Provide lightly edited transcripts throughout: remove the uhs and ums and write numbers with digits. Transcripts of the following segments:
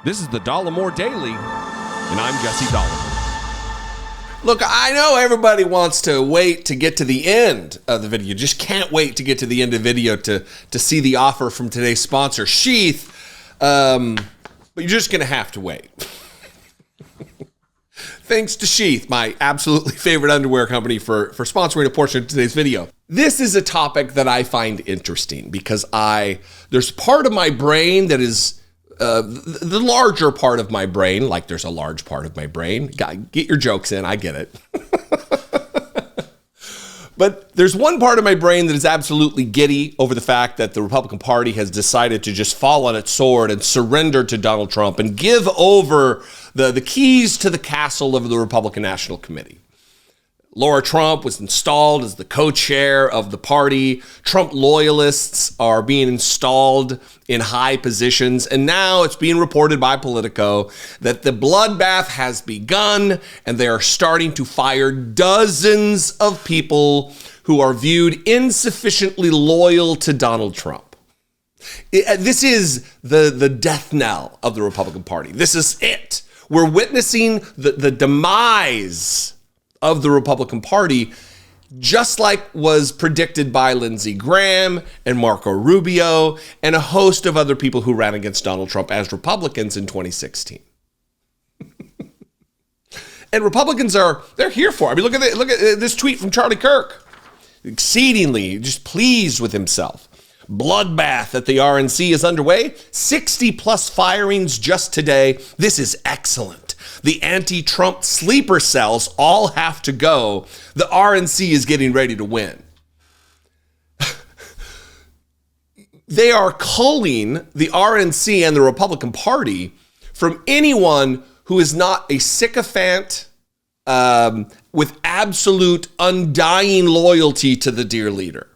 This is the Dollemore Daily, and I'm Jesse Dollemore. Look, I know everybody wants to wait to get to the end of the video. Just can't wait to get to the end of the video to see the offer from today's sponsor, Sheath. But you're just going to have to wait. Thanks to Sheath, my absolutely favorite underwear company, for sponsoring a portion of today's video. This is a topic that I find interesting because there's part of my brain that is the larger part of my brain, like there's a large part of my brain. Get your jokes in, I get it. But there's one part of my brain that is absolutely giddy over the fact that the Republican Party has decided to just fall on its sword and surrender to Donald Trump and give over the keys to the castle of the Republican National Committee. Laura Trump was installed as the co-chair of the party. Trump loyalists are being installed in high positions. And now it's being reported by Politico that the bloodbath has begun and they are starting to fire dozens of people who are viewed insufficiently loyal to Donald Trump. This is the death knell of the Republican Party. This is it. We're witnessing the demise of the Republican Party, just like was predicted by Lindsey Graham and Marco Rubio and a host of other people who ran against Donald Trump as Republicans in 2016. And Republicans they're here for it. I mean, look at this tweet from Charlie Kirk. Exceedingly just pleased with himself. Bloodbath at the RNC is underway. 60 plus firings just today. This is excellent. The anti-Trump sleeper cells all have to go. The RNC is getting ready to win. They are culling the RNC and the Republican Party from anyone who is not a sycophant with absolute undying loyalty to the dear leader.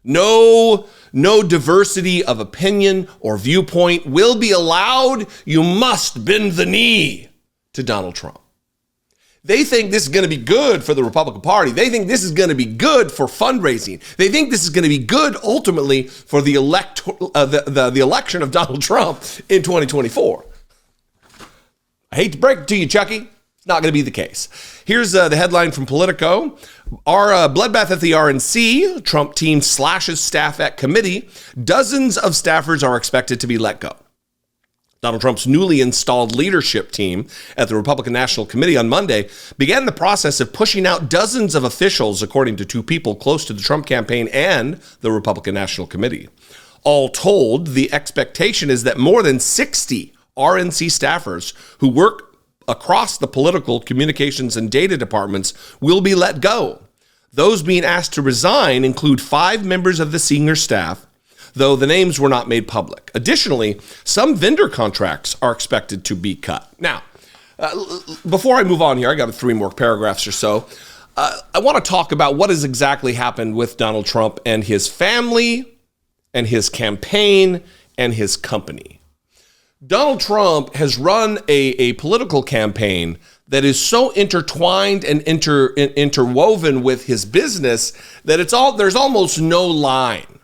No diversity of opinion or viewpoint will be allowed. You must bend the knee to Donald Trump. They think this is going to be good for the Republican Party. They think this is going to be good for fundraising. They think this is going to be good ultimately for the election of Donald Trump in 2024. I hate to break it to you, Chucky. It's not going to be the case. Here's the headline from Politico. Our bloodbath at the RNC. Trump team slashes staff at committee. Dozens of staffers are expected to be let go. Donald Trump's newly installed leadership team at the Republican National Committee on Monday began the process of pushing out dozens of officials, according to two people close to the Trump campaign and the Republican National Committee. All told, the expectation is that more than 60 RNC staffers who work across the political, communications, and data departments will be let go. Those being asked to resign include 5 members of the senior staff, though the names were not made public. Additionally, some vendor contracts are expected to be cut. Now, before I move on here, I got 3 more paragraphs or so. I want to talk about what has exactly happened with Donald Trump and his family and his campaign and his company. Donald Trump has run a political campaign that is so intertwined and interwoven with his business that there's almost no line.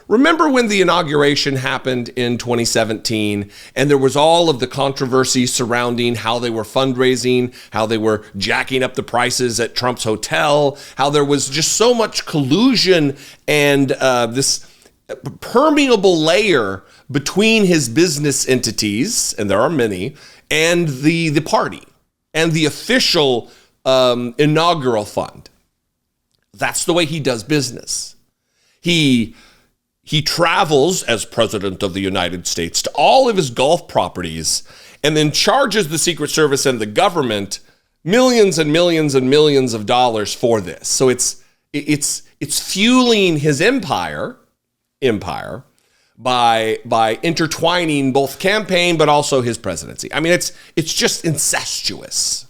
Remember when the inauguration happened in 2017 and there was all of the controversy surrounding how they were fundraising, how they were jacking up the prices at Trump's hotel, how there was just so much collusion and this permeable layer between his business entities, and there are many, and the party and the official inaugural fund. That's the way he does business. He travels as president of the United States to all of his golf properties and then charges the Secret Service and the government millions and millions and millions of dollars for this. So it's fueling his empire by intertwining both campaign but also his presidency. I mean, it's just incestuous.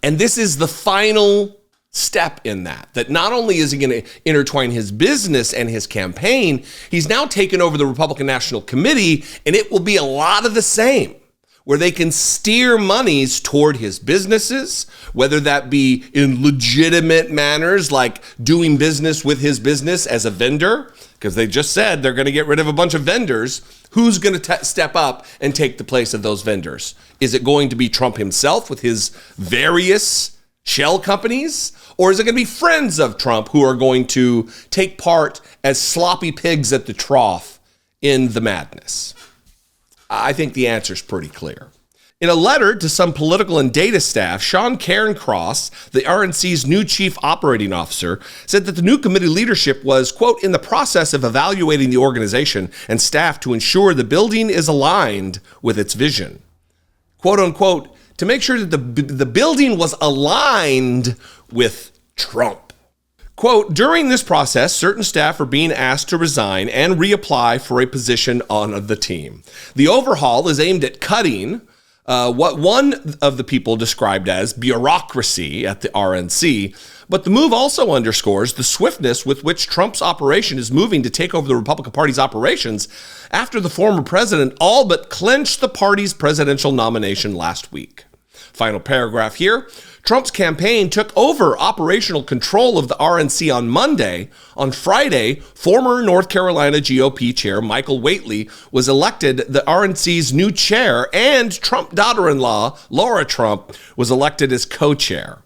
And this is the final step in that not only is he going to intertwine his business and his campaign, he's now taken over the Republican National Committee, and it will be a lot of the same, where they can steer monies toward his businesses, whether that be in legitimate manners like doing business with his business as a vendor, because they just said they're going to get rid of a bunch of vendors. Who's going to step up and take the place of those vendors? Is it going to be Trump himself with his various shell companies? Or is it going to be friends of Trump who are going to take part as sloppy pigs at the trough in the madness? I think the answer is pretty clear. In a letter to some political and data staff, Sean Cairncross, the RNC's new chief operating officer, said that the new committee leadership was, quote, in the process of evaluating the organization and staff to ensure the building is aligned with its vision. Quote, unquote, to make sure that the building was aligned with Trump. Quote, during this process, certain staff are being asked to resign and reapply for a position on the team. The overhaul is aimed at cutting what one of the people described as bureaucracy at the RNC, but the move also underscores the swiftness with which Trump's operation is moving to take over the Republican Party's operations after the former president all but clinched the party's presidential nomination last week. Final paragraph here. Trump's campaign took over operational control of the RNC on Monday. On Friday, former North Carolina GOP chair Michael Whately was elected the RNC's new chair, and Trump daughter-in-law Laura Trump was elected as co-chair.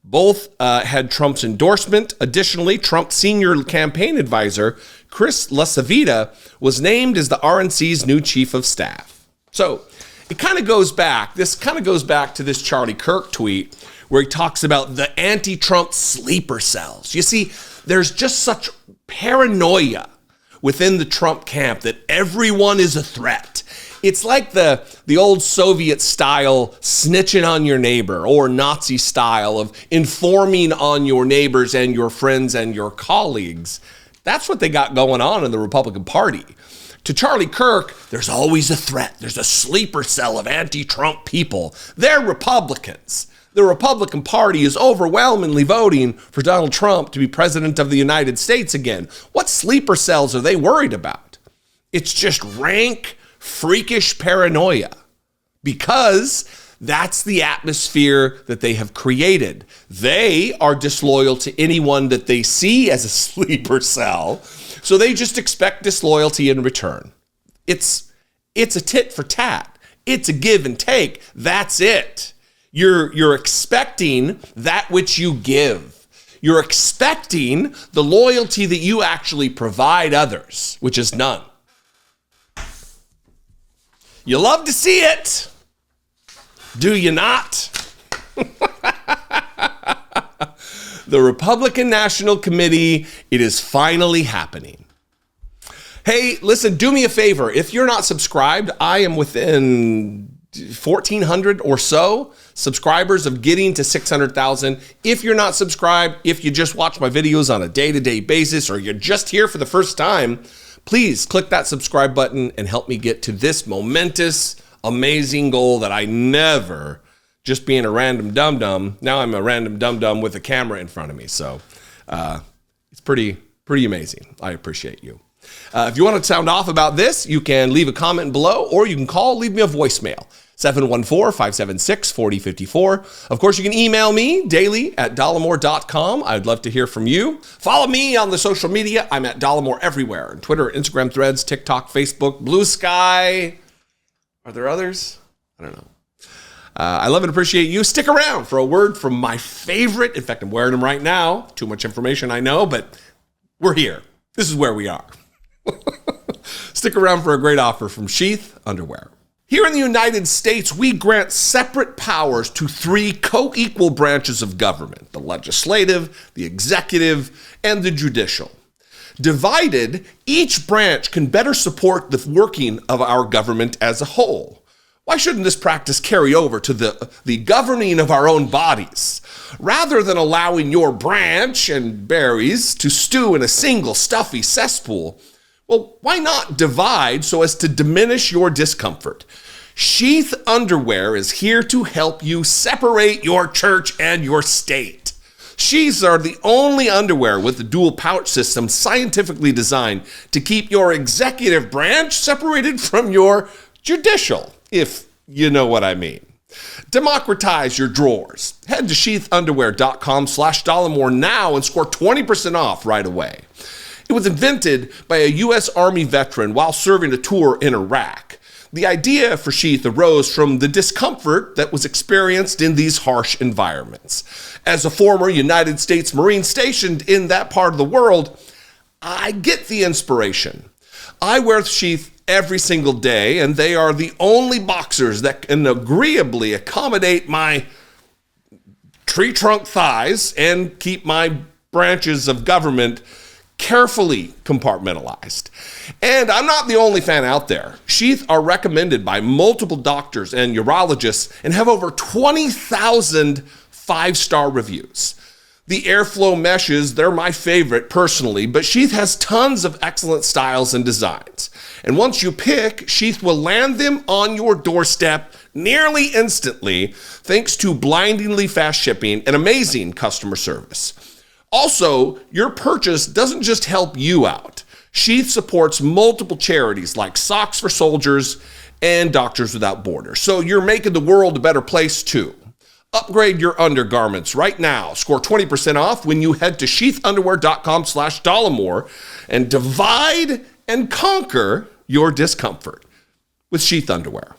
Both had Trump's endorsement. Additionally, Trump's senior campaign advisor, Chris LaCivita, was named as the RNC's new chief of staff. So it kind of goes back. This kind of goes back to this Charlie Kirk tweet where he talks about the anti-Trump sleeper cells. You see, there's just such paranoia within the Trump camp that everyone is a threat. It's like the old Soviet style snitching on your neighbor, or Nazi style of informing on your neighbors and your friends and your colleagues. That's what they got going on in the Republican Party. To Charlie Kirk, there's always a threat. There's a sleeper cell of anti-Trump people. They're Republicans. The Republican Party is overwhelmingly voting for Donald Trump to be president of the United States again. What sleeper cells are they worried about? It's just rank, freakish paranoia, because that's the atmosphere that they have created. They are disloyal to anyone that they see as a sleeper cell, so they just expect disloyalty in return. It's a tit for tat. It's a give and take. That's it. You're expecting that which you give. You're expecting the loyalty that you actually provide others, which is none. You love to see it, do you not? The Republican National Committee, it is finally happening. Hey, listen, do me a favor. If you're not subscribed, I am within 1,400 or so subscribers of getting to 600,000. If you're not subscribed, if you just watch my videos on a day-to-day basis, or you're just here for the first time, please click that subscribe button and help me get to this momentous, amazing goal that I never, just being a random dum-dum, now I'm a random dum-dum with a camera in front of me. So it's pretty amazing. I appreciate you. If you want to sound off about this, you can leave a comment below, or you can leave me a voicemail, 714-576-4054. Of course, you can email me daily at dollemore.com. I'd love to hear from you. Follow me on the social media. I'm at Dollemore everywhere. Twitter, Instagram, Threads, TikTok, Facebook, Blue Sky. Are there others? I don't know. I love and appreciate you. Stick around for a word from my favorite. In fact, I'm wearing them right now. Too much information, I know, but we're here. This is where we are. Stick around for a great offer from Sheath Underwear. Here in the United States, we grant separate powers to three co-equal branches of government: the legislative, the executive, and the judicial. Divided, each branch can better support the working of our government as a whole. Why shouldn't this practice carry over to the governing of our own bodies? Rather than allowing your branch and berries to stew in a single stuffy cesspool, well, why not divide so as to diminish your discomfort? Sheath Underwear is here to help you separate your church and your state. Sheaths are the only underwear with the dual pouch system scientifically designed to keep your executive branch separated from your judicial, if you know what I mean. Democratize your drawers. Head to sheathunderwear.com/Dollemore now and score 20% off right away. It was invented by a U.S. Army veteran while serving a tour in Iraq. The idea for sheath arose from the discomfort that was experienced in these harsh environments. As a former United States Marine stationed in that part of the world, I get the inspiration. I wear the sheath every single day, and they are the only boxers that can agreeably accommodate my tree trunk thighs and keep my branches of government carefully compartmentalized. And I'm not the only fan out there. Sheath are recommended by multiple doctors and urologists and have over 20,000 five-star reviews. The airflow meshes, they're my favorite personally, but Sheath has tons of excellent styles and designs. And once you pick, Sheath will land them on your doorstep nearly instantly, thanks to blindingly fast shipping and amazing customer service. Also, your purchase doesn't just help you out. Sheath supports multiple charities like Socks for Soldiers and Doctors Without Borders. So you're making the world a better place too. Upgrade your undergarments right now. Score 20% off when you head to sheathunderwear.com/Dollemore and divide and conquer your discomfort with Sheath Underwear.